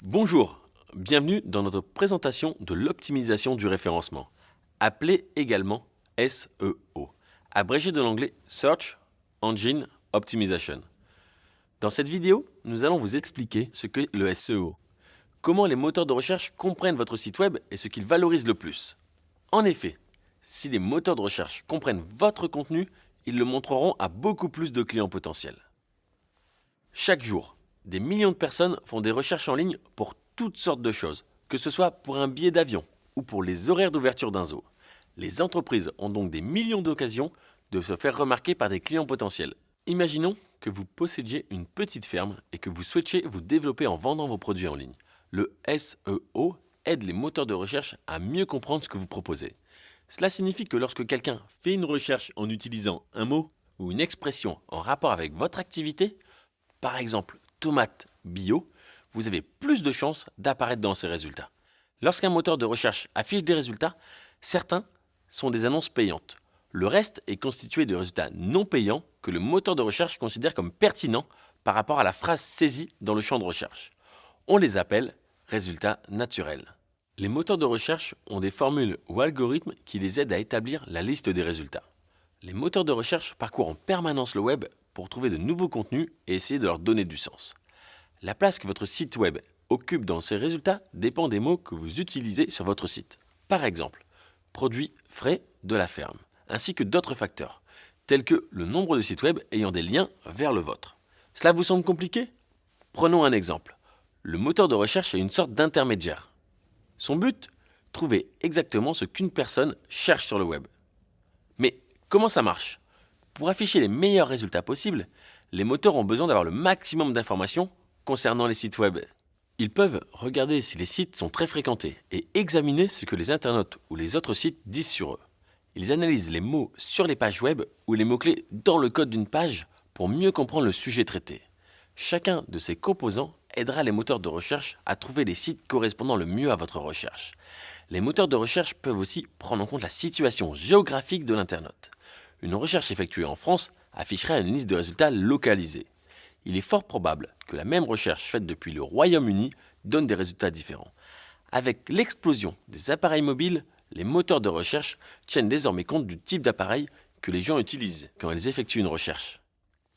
Bonjour, bienvenue dans notre présentation de l'optimisation du référencement, appelée également SEO, abrégé de l'anglais Search Engine Optimization. Dans cette vidéo, nous allons vous expliquer ce qu'est le SEO, comment les moteurs de recherche comprennent votre site web et ce qu'ils valorisent le plus. En effet, si les moteurs de recherche comprennent votre contenu, ils le montreront à beaucoup plus de clients potentiels. Chaque jour, des millions de personnes font des recherches en ligne pour toutes sortes de choses, que ce soit pour un billet d'avion ou pour les horaires d'ouverture d'un zoo. Les entreprises ont donc des millions d'occasions de se faire remarquer par des clients potentiels. Imaginons que vous possédiez une petite ferme et que vous souhaitiez vous développer en vendant vos produits en ligne. Le SEO aide les moteurs de recherche à mieux comprendre ce que vous proposez. Cela signifie que lorsque quelqu'un fait une recherche en utilisant un mot ou une expression en rapport avec votre activité, par exemple tomate bio, vous avez plus de chances d'apparaître dans ces résultats. Lorsqu'un moteur de recherche affiche des résultats, certains sont des annonces payantes. Le reste est constitué de résultats non payants que le moteur de recherche considère comme pertinents par rapport à la phrase saisie dans le champ de recherche. On les appelle résultats naturels. Les moteurs de recherche ont des formules ou algorithmes qui les aident à établir la liste des résultats. Les moteurs de recherche parcourent en permanence le web pour trouver de nouveaux contenus et essayer de leur donner du sens. La place que votre site web occupe dans ces résultats dépend des mots que vous utilisez sur votre site. Par exemple, produits frais de la ferme, ainsi que d'autres facteurs, tels que le nombre de sites web ayant des liens vers le vôtre. Cela vous semble compliqué? Prenons un exemple. Le moteur de recherche est une sorte d'intermédiaire. Son but? Trouver exactement ce qu'une personne cherche sur le web. Mais comment ça marche? Pour afficher les meilleurs résultats possibles, les moteurs ont besoin d'avoir le maximum d'informations concernant les sites web. Ils peuvent regarder si les sites sont très fréquentés et examiner ce que les internautes ou les autres sites disent sur eux. Ils analysent les mots sur les pages web ou les mots-clés dans le code d'une page pour mieux comprendre le sujet traité. Chacun de ces composants aidera les moteurs de recherche à trouver les sites correspondant le mieux à votre recherche. Les moteurs de recherche peuvent aussi prendre en compte la situation géographique de l'internaute. Une recherche effectuée en France afficherait une liste de résultats localisés. Il est fort probable que la même recherche faite depuis le Royaume-Uni donne des résultats différents. Avec l'explosion des appareils mobiles, les moteurs de recherche tiennent désormais compte du type d'appareil que les gens utilisent quand ils effectuent une recherche.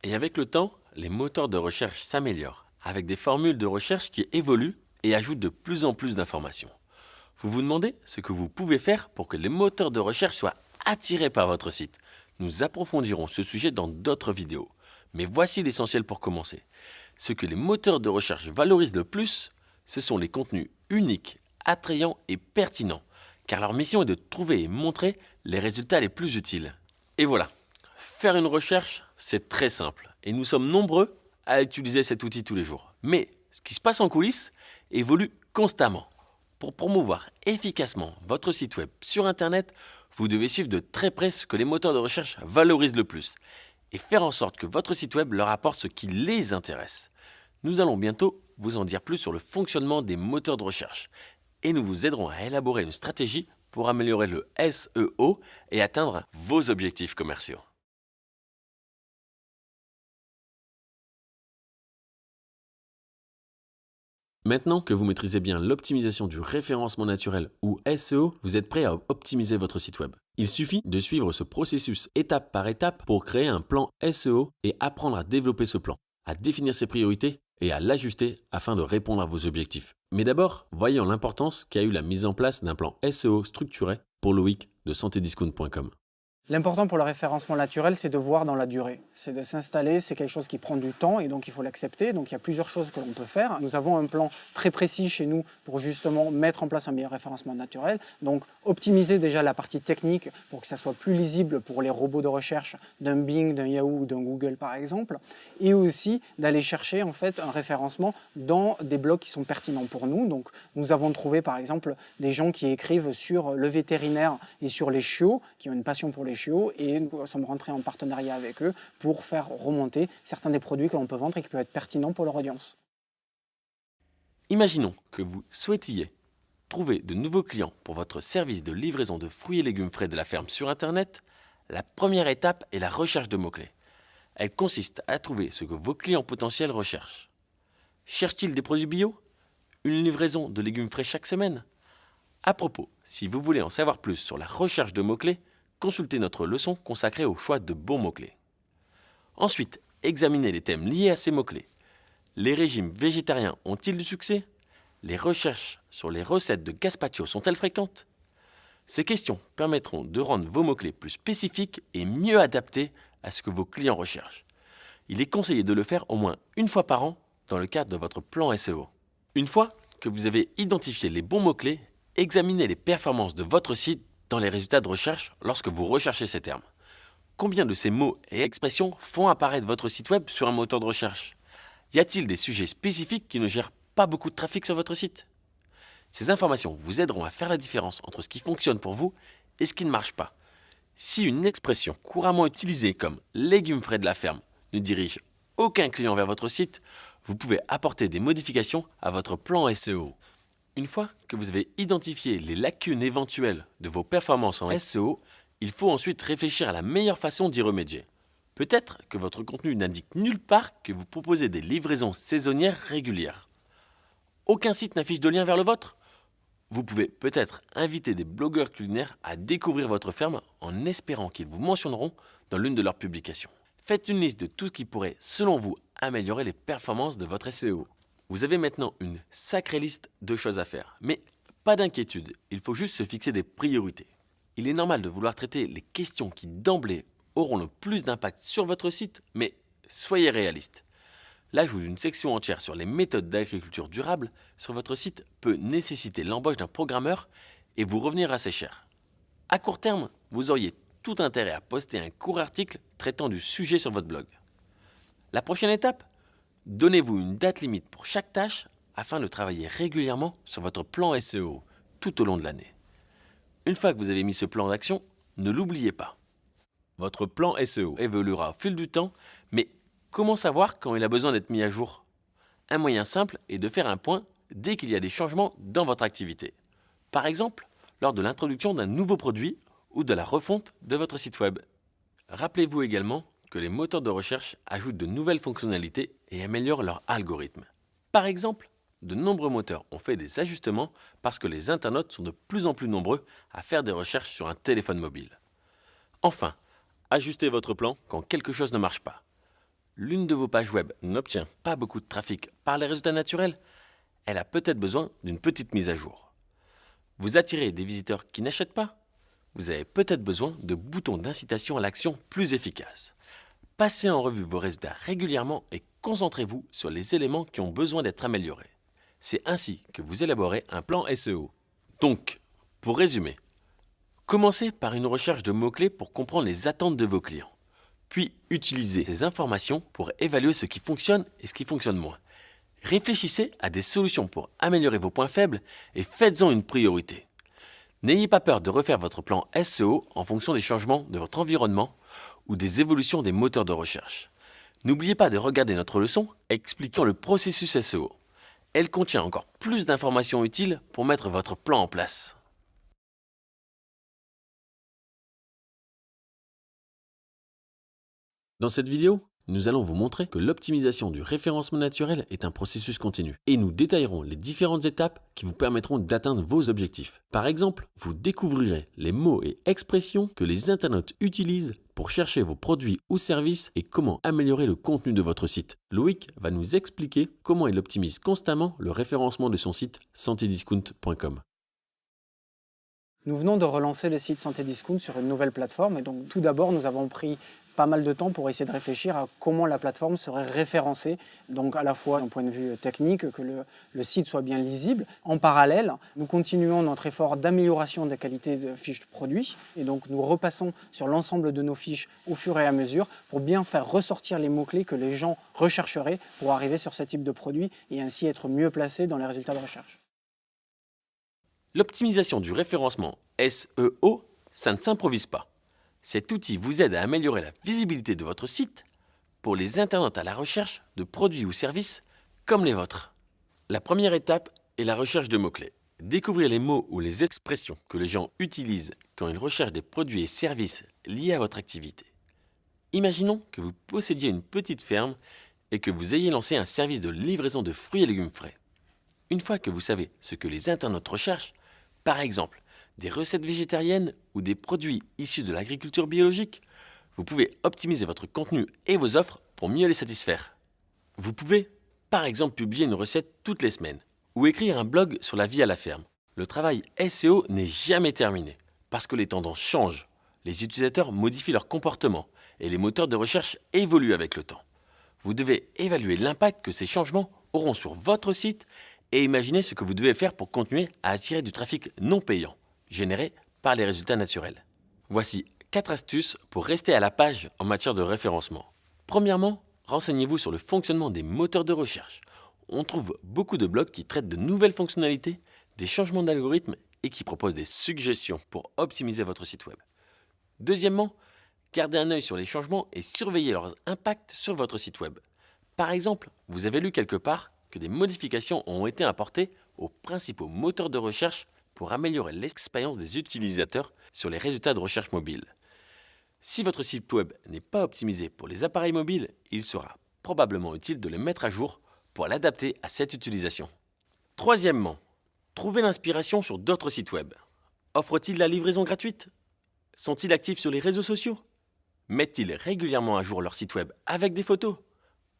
Et avec le temps, les moteurs de recherche s'améliorent, avec des formules de recherche qui évoluent et ajoutent de plus en plus d'informations. Vous vous demandez ce que vous pouvez faire pour que les moteurs de recherche soient attirés par votre site. Nous approfondirons ce sujet dans d'autres vidéos. Mais voici l'essentiel pour commencer. Ce que les moteurs de recherche valorisent le plus, ce sont les contenus uniques, attrayants et pertinents, car leur mission est de trouver et montrer les résultats les plus utiles. Et voilà, faire une recherche, c'est très simple, et nous sommes nombreux à utiliser cet outil tous les jours. Mais ce qui se passe en coulisses évolue constamment. Pour promouvoir efficacement votre site web sur Internet, vous devez suivre de très près ce que les moteurs de recherche valorisent le plus et faire en sorte que votre site web leur apporte ce qui les intéresse. Nous allons bientôt vous en dire plus sur le fonctionnement des moteurs de recherche et nous vous aiderons à élaborer une stratégie pour améliorer le SEO et atteindre vos objectifs commerciaux. Maintenant que vous maîtrisez bien l'optimisation du référencement naturel ou SEO, vous êtes prêt à optimiser votre site web. Il suffit de suivre ce processus étape par étape pour créer un plan SEO et apprendre à développer ce plan, à définir ses priorités et à l'ajuster afin de répondre à vos objectifs. Mais d'abord, voyons l'importance qu'a eu la mise en place d'un plan SEO structuré pour Loïc de santediscount.com. L'important pour le référencement naturel, c'est de voir dans la durée. C'est de s'installer, c'est quelque chose qui prend du temps et donc il faut l'accepter. Donc il y a plusieurs choses que l'on peut faire. Nous avons un plan très précis chez nous pour justement mettre en place un meilleur référencement naturel. Donc optimiser déjà la partie technique pour que ça soit plus lisible pour les robots de recherche d'un Bing, d'un Yahoo ou d'un Google par exemple. Et aussi d'aller chercher en fait un référencement dans des blogs qui sont pertinents pour nous. Donc nous avons trouvé par exemple des gens qui écrivent sur le vétérinaire et sur les chiots, qui ont une passion pour les chiots, et nous sommes rentrés en partenariat avec eux pour faire remonter certains des produits que l'on peut vendre et qui peuvent être pertinents pour leur audience. Imaginons que vous souhaitiez trouver de nouveaux clients pour votre service de livraison de fruits et légumes frais de la ferme sur Internet. La première étape est la recherche de mots-clés. Elle consiste à trouver ce que vos clients potentiels recherchent. Cherchent-ils des produits bio? une livraison de légumes frais chaque semaine? À propos, si vous voulez en savoir plus sur la recherche de mots-clés, consultez notre leçon consacrée au choix de bons mots-clés. Ensuite, examinez les thèmes liés à ces mots-clés. Les régimes végétariens ont-ils du succès? Les recherches sur les recettes de gazpacho sont-elles fréquentes? Ces questions permettront de rendre vos mots-clés plus spécifiques et mieux adaptés à ce que vos clients recherchent. Il est conseillé de le faire au moins une fois par an dans le cadre de votre plan SEO. Une fois que vous avez identifié les bons mots-clés, examinez les performances de votre site dans les résultats de recherche lorsque vous recherchez ces termes. Combien de ces mots et expressions font apparaître votre site web sur un moteur de recherche? Y a-t-il des sujets spécifiques qui ne gèrent pas beaucoup de trafic sur votre site? Ces informations vous aideront à faire la différence entre ce qui fonctionne pour vous et ce qui ne marche pas. Si une expression couramment utilisée comme « légumes frais de la ferme » ne dirige aucun client vers votre site, vous pouvez apporter des modifications à votre plan SEO. Une fois que vous avez identifié les lacunes éventuelles de vos performances en SEO, il faut ensuite réfléchir à la meilleure façon d'y remédier. Peut-être que votre contenu n'indique nulle part que vous proposez des livraisons saisonnières régulières. Aucun site n'affiche de lien vers le vôtre? Vous pouvez peut-être inviter des blogueurs culinaires à découvrir votre ferme en espérant qu'ils vous mentionneront dans l'une de leurs publications. Faites une liste de tout ce qui pourrait, selon vous, améliorer les performances de votre SEO. Vous avez maintenant une sacrée liste de choses à faire, mais pas d'inquiétude, il faut juste se fixer des priorités. Il est normal de vouloir traiter les questions qui d'emblée auront le plus d'impact sur votre site, mais soyez réaliste. L'ajout d'une section entière sur les méthodes d'agriculture durable sur votre site peut nécessiter l'embauche d'un programmeur et vous revenir assez cher. À court terme, vous auriez tout intérêt à poster un court article traitant du sujet sur votre blog. La prochaine étape? Donnez-vous une date limite pour chaque tâche afin de travailler régulièrement sur votre plan SEO tout au long de l'année. Une fois que vous avez mis ce plan d'action, ne l'oubliez pas. Votre plan SEO évoluera au fil du temps, mais comment savoir quand il a besoin d'être mis à jour? Un moyen simple est de faire un point dès qu'il y a des changements dans votre activité. Par exemple, lors de l'introduction d'un nouveau produit ou de la refonte de votre site web. Rappelez-vous également que les moteurs de recherche ajoutent de nouvelles fonctionnalités et améliorent leur algorithme. Par exemple, de nombreux moteurs ont fait des ajustements parce que les internautes sont de plus en plus nombreux à faire des recherches sur un téléphone mobile. Enfin, ajustez votre plan quand quelque chose ne marche pas. L'une de vos pages web n'obtient pas beaucoup de trafic par les résultats naturels, elle a peut-être besoin d'une petite mise à jour. Vous attirez des visiteurs qui n'achètent pas? Vous avez peut-être besoin de boutons d'incitation à l'action plus efficaces. Passez en revue vos résultats régulièrement et concentrez-vous sur les éléments qui ont besoin d'être améliorés. C'est ainsi que vous élaborez un plan SEO. Donc, pour résumer, commencez par une recherche de mots-clés pour comprendre les attentes de vos clients. Puis, utilisez ces informations pour évaluer ce qui fonctionne et ce qui fonctionne moins. Réfléchissez à des solutions pour améliorer vos points faibles et faites-en une priorité. N'ayez pas peur de refaire votre plan SEO en fonction des changements de votre environnement ou des évolutions des moteurs de recherche. N'oubliez pas de regarder notre leçon expliquant le processus SEO. Elle contient encore plus d'informations utiles pour mettre votre plan en place. Dans cette vidéo, nous allons vous montrer que l'optimisation du référencement naturel est un processus continu et nous détaillerons les différentes étapes qui vous permettront d'atteindre vos objectifs. Par exemple, vous découvrirez les mots et expressions que les internautes utilisent pour chercher vos produits ou services et comment améliorer le contenu de votre site. Loïc va nous expliquer comment il optimise constamment le référencement de son site santediscount.com. Nous venons de relancer le site Santé Discount sur une nouvelle plateforme et donc tout d'abord nous avons pris pas mal de temps pour essayer de réfléchir à comment la plateforme serait référencée, donc à la fois d'un point de vue technique, que le site soit bien lisible. En parallèle, nous continuons notre effort d'amélioration des qualités de fiches de produits et donc nous repassons sur l'ensemble de nos fiches au fur et à mesure pour bien faire ressortir les mots-clés que les gens rechercheraient pour arriver sur ce type de produit et ainsi être mieux placés dans les résultats de recherche. L'optimisation du référencement SEO, ça ne s'improvise pas. Cet outil vous aide à améliorer la visibilité de votre site pour les internautes à la recherche de produits ou services comme les vôtres. La première étape est la recherche de mots-clés. Découvrez les mots ou les expressions que les gens utilisent quand ils recherchent des produits et services liés à votre activité. Imaginons que vous possédiez une petite ferme et que vous ayez lancé un service de livraison de fruits et légumes frais. Une fois que vous savez ce que les internautes recherchent, par exemple des recettes végétariennes ou des produits issus de l'agriculture biologique, vous pouvez optimiser votre contenu et vos offres pour mieux les satisfaire. Vous pouvez, par exemple, publier une recette toutes les semaines ou écrire un blog sur la vie à la ferme. Le travail SEO n'est jamais terminé parce que les tendances changent, les utilisateurs modifient leur comportement et les moteurs de recherche évoluent avec le temps. Vous devez évaluer l'impact que ces changements auront sur votre site et imaginer ce que vous devez faire pour continuer à attirer du trafic non payant, généré par les résultats naturels. Voici 4 astuces pour rester à la page en matière de référencement. Premièrement, renseignez-vous sur le fonctionnement des moteurs de recherche. On trouve beaucoup de blogs qui traitent de nouvelles fonctionnalités, des changements d'algorithme et qui proposent des suggestions pour optimiser votre site web. Deuxièmement, gardez un œil sur les changements et surveillez leurs impacts sur votre site web. Par exemple, vous avez lu quelque part que des modifications ont été apportées aux principaux moteurs de recherche pour améliorer l'expérience des utilisateurs sur les résultats de recherche mobile. Si votre site web n'est pas optimisé pour les appareils mobiles, il sera probablement utile de le mettre à jour pour l'adapter à cette utilisation. Troisièmement, trouvez l'inspiration sur d'autres sites web. Offrent-ils la livraison gratuite? Sont-ils actifs sur les réseaux sociaux? Mettent-ils régulièrement à jour leur site web avec des photos?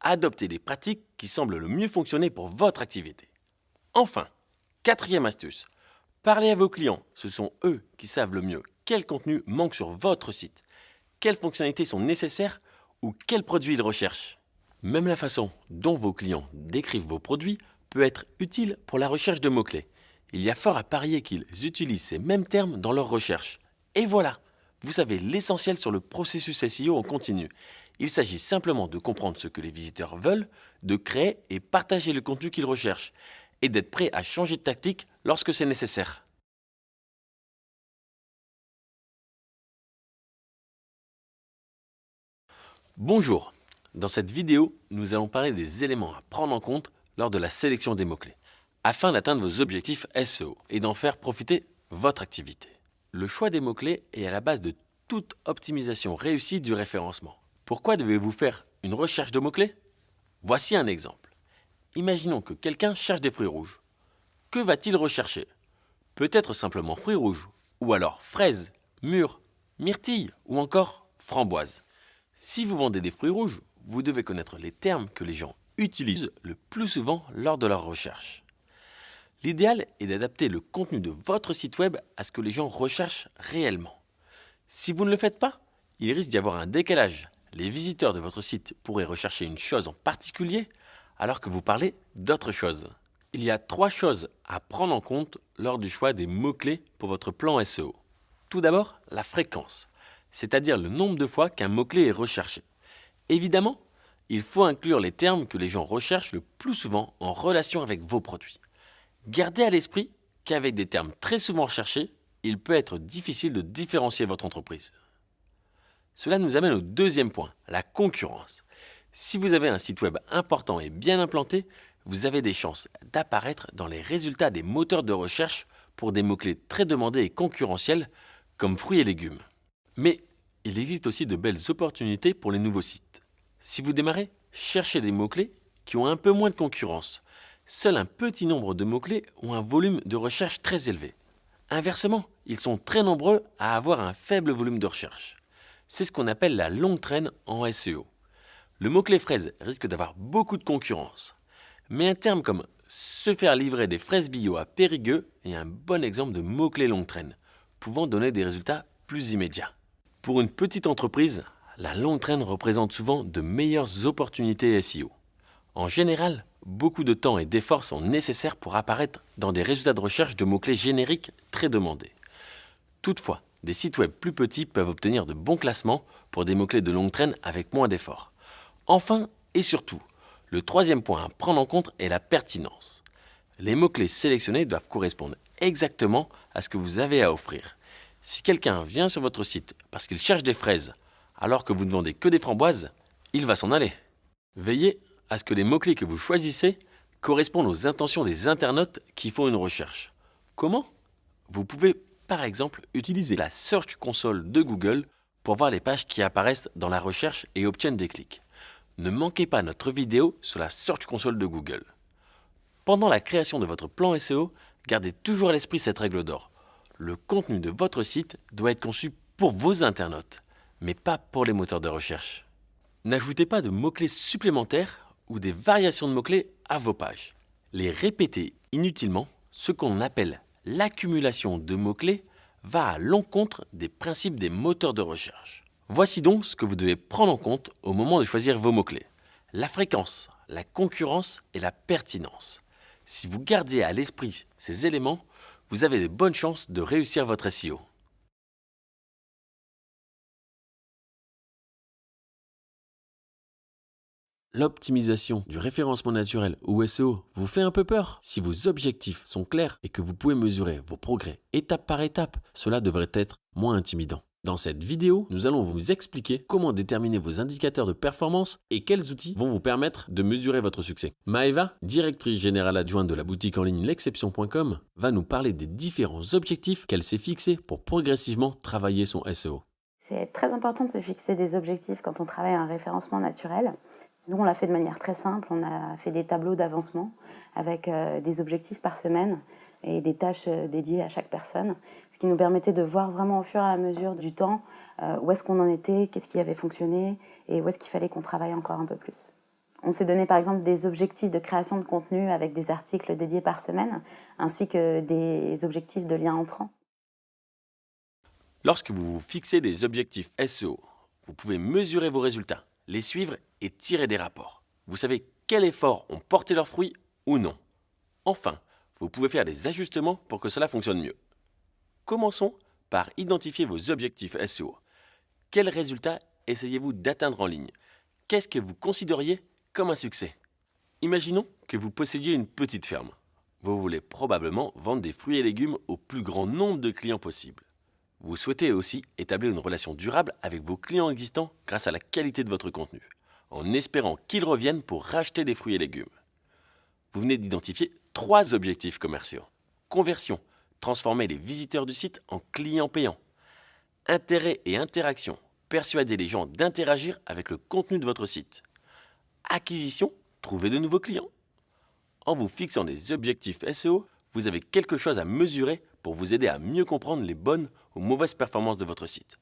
Adoptez des pratiques qui semblent le mieux fonctionner pour votre activité. Enfin, quatrième astuce, parlez à vos clients. Ce sont eux qui savent le mieux quel contenu manque sur votre site, quelles fonctionnalités sont nécessaires ou quels produits ils recherchent. Même la façon dont vos clients décrivent vos produits peut être utile pour la recherche de mots-clés. Il y a fort à parier qu'ils utilisent ces mêmes termes dans leurs recherches. Et voilà, vous savez l'essentiel sur le processus SEO en continu. Il s'agit simplement de comprendre ce que les visiteurs veulent, de créer et partager le contenu qu'ils recherchent, et d'être prêt à changer de tactique lorsque c'est nécessaire. Bonjour, dans cette vidéo, nous allons parler des éléments à prendre en compte lors de la sélection des mots-clés, afin d'atteindre vos objectifs SEO et d'en faire profiter votre activité. Le choix des mots-clés est à la base de toute optimisation réussie du référencement. Pourquoi devez-vous faire une recherche de mots-clés? Voici un exemple. Imaginons que quelqu'un cherche des fruits rouges. Que va-t-il rechercher? Peut-être simplement fruits rouges, ou alors fraises, mûres, myrtilles, ou encore framboises. Si vous vendez des fruits rouges, vous devez connaître les termes que les gens utilisent le plus souvent lors de leur recherche. L'idéal est d'adapter le contenu de votre site web à ce que les gens recherchent réellement. Si vous ne le faites pas, il risque d'y avoir un décalage. Les visiteurs de votre site pourraient rechercher une chose en particulier alors que vous parlez d'autre chose. Il y a 3 choses à prendre en compte lors du choix des mots-clés pour votre plan SEO. Tout d'abord, la fréquence, c'est-à-dire le nombre de fois qu'un mot-clé est recherché. Évidemment, il faut inclure les termes que les gens recherchent le plus souvent en relation avec vos produits. Gardez à l'esprit qu'avec des termes très souvent recherchés, il peut être difficile de différencier votre entreprise. Cela nous amène au deuxième point, la concurrence. Si vous avez un site web important et bien implanté, vous avez des chances d'apparaître dans les résultats des moteurs de recherche pour des mots-clés très demandés et concurrentiels comme fruits et légumes. Mais il existe aussi de belles opportunités pour les nouveaux sites. Si vous démarrez, cherchez des mots-clés qui ont un peu moins de concurrence. Seul un petit nombre de mots-clés ont un volume de recherche très élevé. Inversement, ils sont très nombreux à avoir un faible volume de recherche. C'est ce qu'on appelle la longue traîne en SEO. Le mot-clé fraise risque d'avoir beaucoup de concurrence. Mais un terme comme se faire livrer des fraises bio à Périgueux est un bon exemple de mot-clé longue traîne, pouvant donner des résultats plus immédiats. Pour une petite entreprise, la longue traîne représente souvent de meilleures opportunités SEO. En général, beaucoup de temps et d'efforts sont nécessaires pour apparaître dans des résultats de recherche de mots-clés génériques très demandés. Toutefois, des sites web plus petits peuvent obtenir de bons classements pour des mots-clés de longue traîne avec moins d'efforts. Enfin et surtout, le troisième point à prendre en compte est la pertinence. Les mots-clés sélectionnés doivent correspondre exactement à ce que vous avez à offrir. Si quelqu'un vient sur votre site parce qu'il cherche des fraises alors que vous ne vendez que des framboises, il va s'en aller. Veillez à ce que les mots-clés que vous choisissez correspondent aux intentions des internautes qui font une recherche. Comment? Vous pouvez par exemple utiliser la Search Console de Google pour voir les pages qui apparaissent dans la recherche et obtiennent des clics. Ne manquez pas notre vidéo sur la Search Console de Google. Pendant la création de votre plan SEO, gardez toujours à l'esprit cette règle d'or. Le contenu de votre site doit être conçu pour vos internautes, mais pas pour les moteurs de recherche. N'ajoutez pas de mots-clés supplémentaires ou des variations de mots-clés à vos pages. Les répéter inutilement, ce qu'on appelle l'accumulation de mots-clés, va à l'encontre des principes des moteurs de recherche. Voici donc ce que vous devez prendre en compte au moment de choisir vos mots-clés. La fréquence, la concurrence et la pertinence. Si vous gardez à l'esprit ces éléments, vous avez de bonnes chances de réussir votre SEO. L'optimisation du référencement naturel ou SEO vous fait un peu peur? Si vos objectifs sont clairs et que vous pouvez mesurer vos progrès étape par étape, cela devrait être moins intimidant. Dans cette vidéo, nous allons vous expliquer comment déterminer vos indicateurs de performance et quels outils vont vous permettre de mesurer votre succès. Maëva, directrice générale adjointe de la boutique en ligne l'exception.com, va nous parler des différents objectifs qu'elle s'est fixés pour progressivement travailler son SEO. C'est très important de se fixer des objectifs quand on travaille un référencement naturel. Nous, on l'a fait de manière très simple. On a fait des tableaux d'avancement avec des objectifs par semaine et des tâches dédiées à chaque personne, ce qui nous permettait de voir vraiment au fur et à mesure du temps où est-ce qu'on en était, qu'est-ce qui avait fonctionné et où est-ce qu'il fallait qu'on travaille encore un peu plus. On s'est donné par exemple des objectifs de création de contenu avec des articles dédiés par semaine, ainsi que des objectifs de liens entrants. Lorsque vous vous fixez des objectifs SEO, vous pouvez mesurer vos résultats, les suivre et tirer des rapports. Vous savez quels efforts ont porté leurs fruits ou non. Enfin, vous pouvez faire des ajustements pour que cela fonctionne mieux. Commençons par identifier vos objectifs SEO. Quels résultats essayez-vous d'atteindre en ligne? Qu'est-ce que vous considériez comme un succès? Imaginons que vous possédiez une petite ferme. Vous voulez probablement vendre des fruits et légumes au plus grand nombre de clients possible. Vous souhaitez aussi établir une relation durable avec vos clients existants grâce à la qualité de votre contenu, en espérant qu'ils reviennent pour racheter des fruits et légumes. Vous venez d'identifier 3 objectifs commerciaux. Conversion, transformer les visiteurs du site en clients payants. Intérêt et interaction, persuader les gens d'interagir avec le contenu de votre site. Acquisition, trouver de nouveaux clients. En vous fixant des objectifs SEO, vous avez quelque chose à mesurer pour vous aider à mieux comprendre les bonnes ou mauvaises performances de votre site.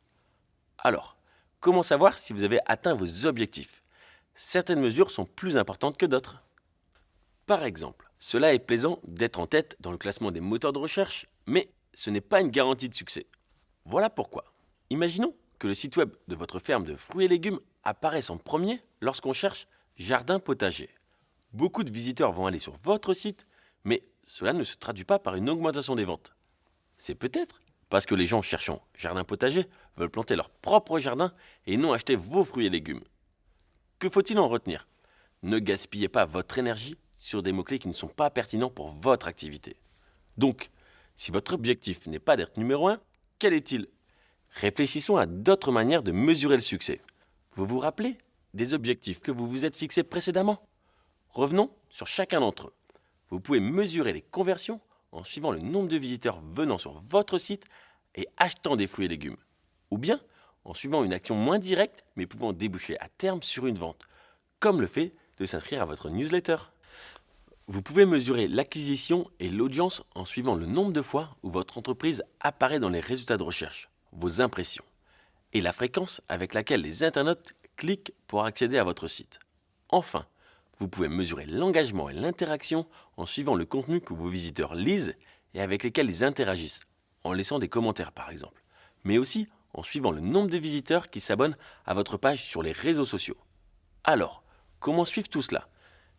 Alors, comment savoir si vous avez atteint vos objectifs? Certaines mesures sont plus importantes que d'autres. Par exemple, cela est plaisant d'être en tête dans le classement des moteurs de recherche, mais ce n'est pas une garantie de succès. Voilà pourquoi. Imaginons que le site web de votre ferme de fruits et légumes apparaisse en premier lorsqu'on cherche jardin potager. Beaucoup de visiteurs vont aller sur votre site, mais cela ne se traduit pas par une augmentation des ventes. C'est peut-être parce que les gens cherchant jardin potager veulent planter leur propre jardin et non acheter vos fruits et légumes. Que faut-il en retenir? Ne gaspillez pas votre énergie sur des mots-clés qui ne sont pas pertinents pour votre activité. Donc, si votre objectif n'est pas d'être numéro 1, quel est-il? Réfléchissons à d'autres manières de mesurer le succès. Vous vous rappelez des objectifs que vous vous êtes fixés précédemment? Revenons sur chacun d'entre eux. Vous pouvez mesurer les conversions en suivant le nombre de visiteurs venant sur votre site et achetant des fruits et légumes. Ou bien en suivant une action moins directe mais pouvant déboucher à terme sur une vente, comme le fait de s'inscrire à votre newsletter. Vous pouvez mesurer l'acquisition et l'audience en suivant le nombre de fois où votre entreprise apparaît dans les résultats de recherche, vos impressions, et la fréquence avec laquelle les internautes cliquent pour accéder à votre site. Enfin, vous pouvez mesurer l'engagement et l'interaction en suivant le contenu que vos visiteurs lisent et avec lesquels ils interagissent, en laissant des commentaires par exemple, mais aussi en suivant le nombre de visiteurs qui s'abonnent à votre page sur les réseaux sociaux. Alors, comment suivre tout cela?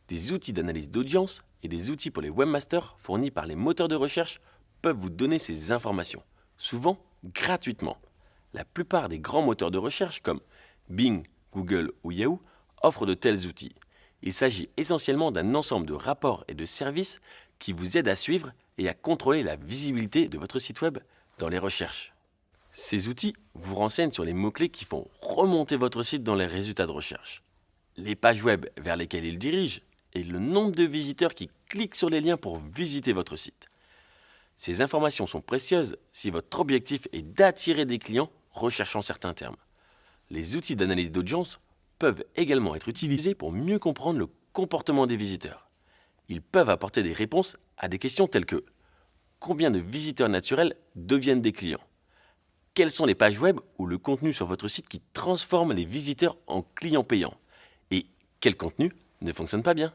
Des outils d'analyse d'audience et des outils pour les webmasters fournis par les moteurs de recherche peuvent vous donner ces informations, souvent gratuitement. La plupart des grands moteurs de recherche comme Bing, Google ou Yahoo offrent de tels outils. Il s'agit essentiellement d'un ensemble de rapports et de services qui vous aident à suivre et à contrôler la visibilité de votre site web dans les recherches. Ces outils vous renseignent sur les mots-clés qui font remonter votre site dans les résultats de recherche, les pages web vers lesquelles ils dirigent et le nombre de visiteurs qui cliquent sur les liens pour visiter votre site. Ces informations sont précieuses si votre objectif est d'attirer des clients recherchant certains termes. Les outils d'analyse d'audience peuvent également être utilisés pour mieux comprendre le comportement des visiteurs. Ils peuvent apporter des réponses à des questions telles que combien de visiteurs naturels deviennent des clients? Quelles sont les pages web ou le contenu sur votre site qui transforme les visiteurs en clients payants? Et quel contenu ne fonctionne pas bien?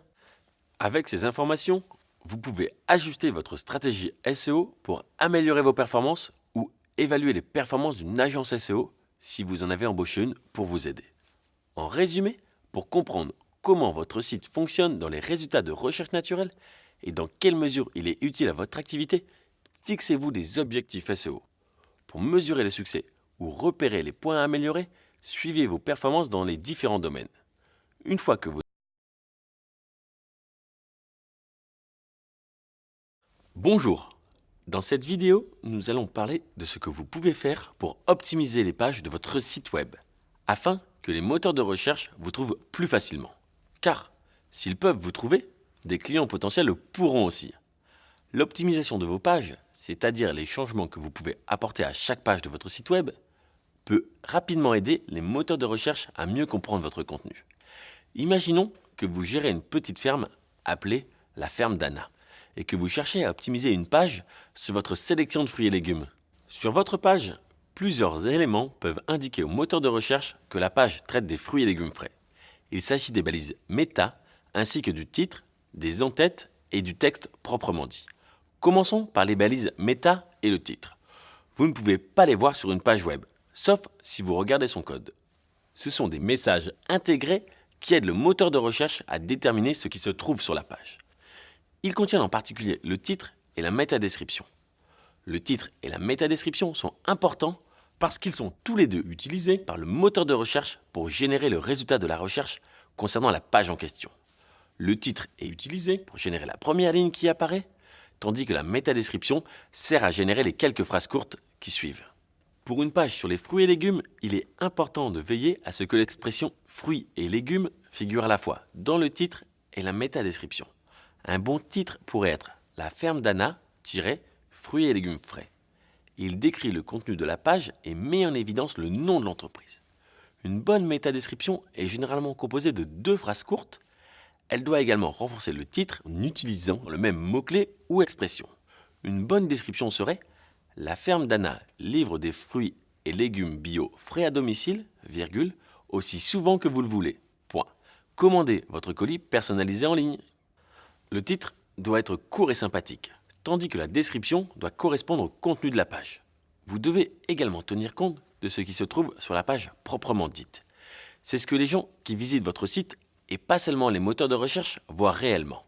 Avec ces informations, vous pouvez ajuster votre stratégie SEO pour améliorer vos performances ou évaluer les performances d'une agence SEO si vous en avez embauché une pour vous aider. En résumé, pour comprendre comment votre site fonctionne dans les résultats de recherche naturelle et dans quelle mesure il est utile à votre activité, fixez-vous des objectifs SEO. Pour mesurer le succès ou repérer les points à améliorer, suivez vos performances dans les différents domaines. Une fois que vous... Bonjour! Dans cette vidéo, nous allons parler de ce que vous pouvez faire pour optimiser les pages de votre site web, afin que les moteurs de recherche vous trouvent plus facilement. Car, s'ils peuvent vous trouver, des clients potentiels le pourront aussi. L'optimisation de vos pages, c'est-à-dire les changements que vous pouvez apporter à chaque page de votre site web, peut rapidement aider les moteurs de recherche à mieux comprendre votre contenu. Imaginons que vous gérez une petite ferme appelée la ferme d'Anna et que vous cherchez à optimiser une page sur votre sélection de fruits et légumes. Sur votre page, plusieurs éléments peuvent indiquer au moteur de recherche que la page traite des fruits et légumes frais. Il s'agit des balises méta ainsi que du titre, des en-têtes et du texte proprement dit. Commençons par les balises méta et le titre. Vous ne pouvez pas les voir sur une page web, sauf si vous regardez son code. Ce sont des messages intégrés qui aident le moteur de recherche à déterminer ce qui se trouve sur la page. Ils contiennent en particulier le titre et la métadescription. Le titre et la métadescription sont importants parce qu'ils sont tous les deux utilisés par le moteur de recherche pour générer le résultat de la recherche concernant la page en question. Le titre est utilisé pour générer la première ligne qui apparaît, tandis que la métadescription sert à générer les quelques phrases courtes qui suivent. Pour une page sur les fruits et légumes, il est important de veiller à ce que l'expression fruits et légumes figure à la fois dans le titre et la métadescription. Un bon titre pourrait être La ferme d'Anna, fruits et légumes frais. Il décrit le contenu de la page et met en évidence le nom de l'entreprise. Une bonne métadescription est généralement composée de 2 phrases courtes. Elle doit également renforcer le titre en utilisant le même mot-clé ou expression. Une bonne description serait La ferme d'Anna livre des fruits et légumes bio frais à domicile, aussi souvent que vous le voulez. Commandez votre colis personnalisé en ligne. Le titre doit être court et sympathique, tandis que la description doit correspondre au contenu de la page. Vous devez également tenir compte de ce qui se trouve sur la page proprement dite. C'est ce que les gens qui visitent votre site, et pas seulement les moteurs de recherche, voient réellement.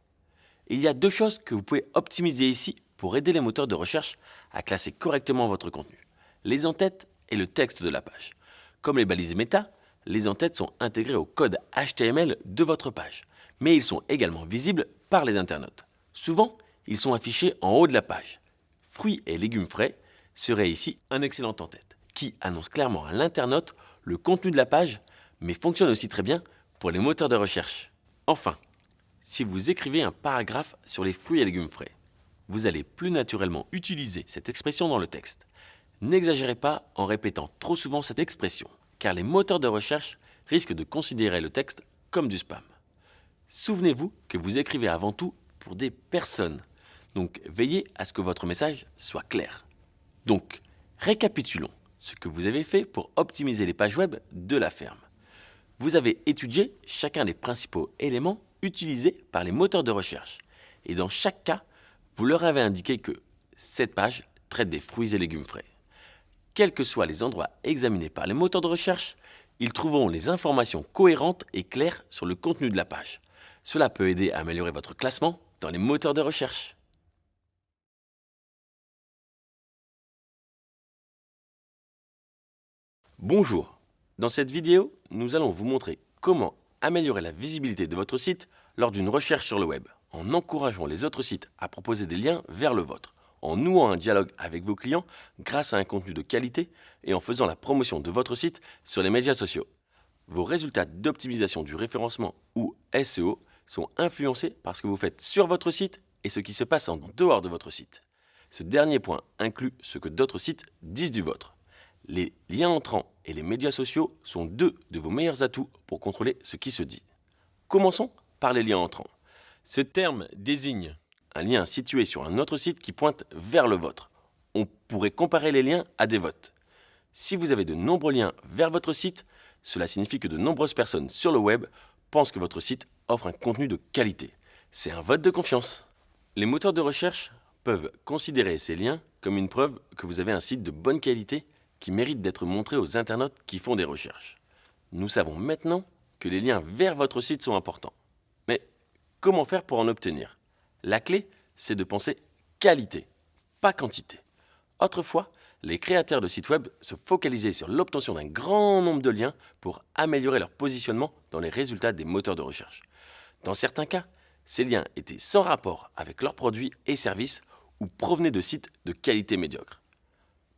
Il y a 2 choses que vous pouvez optimiser ici pour aider les moteurs de recherche à classer correctement votre contenu. Les en-têtes et le texte de la page. Comme les balises méta, les en-têtes sont intégrés au code HTML de votre page, mais ils sont également visibles par les internautes. Souvent, ils sont affichés en haut de la page. Fruits et légumes frais serait ici un excellent en-tête, qui annonce clairement à l'internaute le contenu de la page, mais fonctionne aussi très bien pour les moteurs de recherche. Enfin, si vous écrivez un paragraphe sur les fruits et légumes frais, vous allez plus naturellement utiliser cette expression dans le texte. N'exagérez pas en répétant trop souvent cette expression, car les moteurs de recherche risquent de considérer le texte comme du spam. Souvenez-vous que vous écrivez avant tout pour des personnes, donc veillez à ce que votre message soit clair. Donc, récapitulons ce que vous avez fait pour optimiser les pages web de la ferme. Vous avez étudié chacun des principaux éléments utilisés par les moteurs de recherche, et dans chaque cas, vous leur avez indiqué que cette page traite des fruits et légumes frais. Quels que soient les endroits examinés par les moteurs de recherche, ils trouveront les informations cohérentes et claires sur le contenu de la page. Cela peut aider à améliorer votre classement dans les moteurs de recherche. Bonjour, dans cette vidéo, nous allons vous montrer comment améliorer la visibilité de votre site lors d'une recherche sur le web, en encourageant les autres sites à proposer des liens vers le vôtre, en nouant un dialogue avec vos clients grâce à un contenu de qualité et en faisant la promotion de votre site sur les médias sociaux. Vos résultats d'optimisation du référencement ou SEO sont influencés par ce que vous faites sur votre site et ce qui se passe en dehors de votre site. Ce dernier point inclut ce que d'autres sites disent du vôtre. Les liens entrants et les médias sociaux sont 2 de vos meilleurs atouts pour contrôler ce qui se dit. Commençons par les liens entrants. Ce terme désigne un lien situé sur un autre site qui pointe vers le vôtre. On pourrait comparer les liens à des votes. Si vous avez de nombreux liens vers votre site, cela signifie que de nombreuses personnes sur le web pensent que votre site offre un contenu de qualité. C'est un vote de confiance. Les moteurs de recherche peuvent considérer ces liens comme une preuve que vous avez un site de bonne qualité qui mérite d'être montré aux internautes qui font des recherches. Nous savons maintenant que les liens vers votre site sont importants. Mais comment faire pour en obtenir ? La clé, c'est de penser qualité, pas quantité. Autrefois, les créateurs de sites web se focalisaient sur l'obtention d'un grand nombre de liens pour améliorer leur positionnement dans les résultats des moteurs de recherche. Dans certains cas, ces liens étaient sans rapport avec leurs produits et services ou provenaient de sites de qualité médiocre.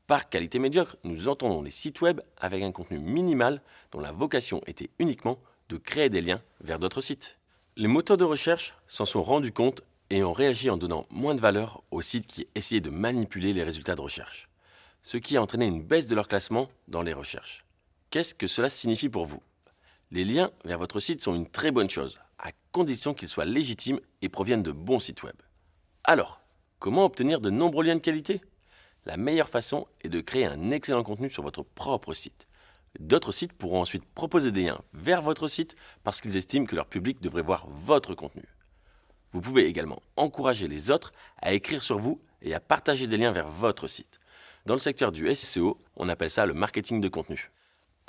Par qualité médiocre, nous entendons les sites web avec un contenu minimal dont la vocation était uniquement de créer des liens vers d'autres sites. Les moteurs de recherche s'en sont rendus compte et ont réagi en donnant moins de valeur aux sites qui essayaient de manipuler les résultats de recherche, ce qui a entraîné une baisse de leur classement dans les recherches. Qu'est-ce que cela signifie pour vous ? Les liens vers votre site sont une très bonne chose, à condition qu'ils soient légitimes et proviennent de bons sites web. Alors, comment obtenir de nombreux liens de qualité ? La meilleure façon est de créer un excellent contenu sur votre propre site. D'autres sites pourront ensuite proposer des liens vers votre site parce qu'ils estiment que leur public devrait voir votre contenu. Vous pouvez également encourager les autres à écrire sur vous et à partager des liens vers votre site. Dans le secteur du SEO, on appelle ça le marketing de contenu.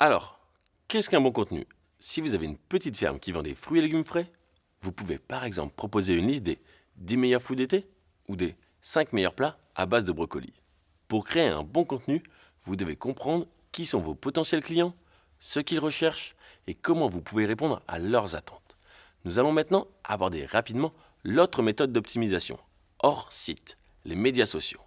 Alors, qu'est-ce qu'un bon contenu ? Si vous avez une petite ferme qui vend des fruits et légumes frais, vous pouvez par exemple proposer une liste des 10 meilleurs fruits d'été ou des 5 meilleurs plats à base de brocolis. Pour créer un bon contenu, vous devez comprendre qui sont vos potentiels clients, ce qu'ils recherchent et comment vous pouvez répondre à leurs attentes. Nous allons maintenant aborder rapidement l'autre méthode d'optimisation, hors site, les médias sociaux.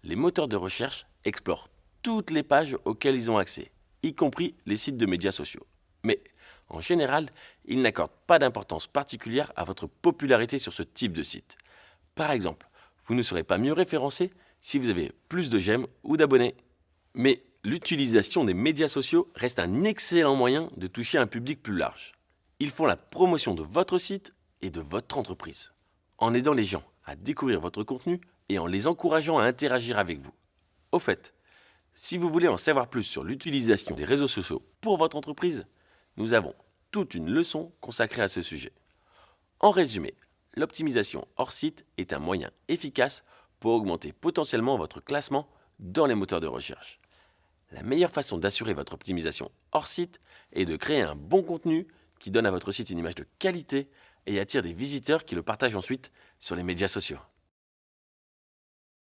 Les moteurs de recherche explorent toutes les pages auxquelles ils ont accès, y compris les sites de médias sociaux. Mais en général, ils n'accordent pas d'importance particulière à votre popularité sur ce type de site. Par exemple, vous ne serez pas mieux référencé si vous avez plus de j'aime ou d'abonnés. Mais l'utilisation des médias sociaux reste un excellent moyen de toucher un public plus large. Ils font la promotion de votre site et de votre entreprise, en aidant les gens à découvrir votre contenu et en les encourageant à interagir avec vous. Au fait, si vous voulez en savoir plus sur l'utilisation des réseaux sociaux pour votre entreprise, nous avons toute une leçon consacrée à ce sujet. En résumé, l'optimisation hors site est un moyen efficace pour augmenter potentiellement votre classement dans les moteurs de recherche. La meilleure façon d'assurer votre optimisation hors site est de créer un bon contenu qui donne à votre site une image de qualité et attire des visiteurs qui le partagent ensuite sur les médias sociaux.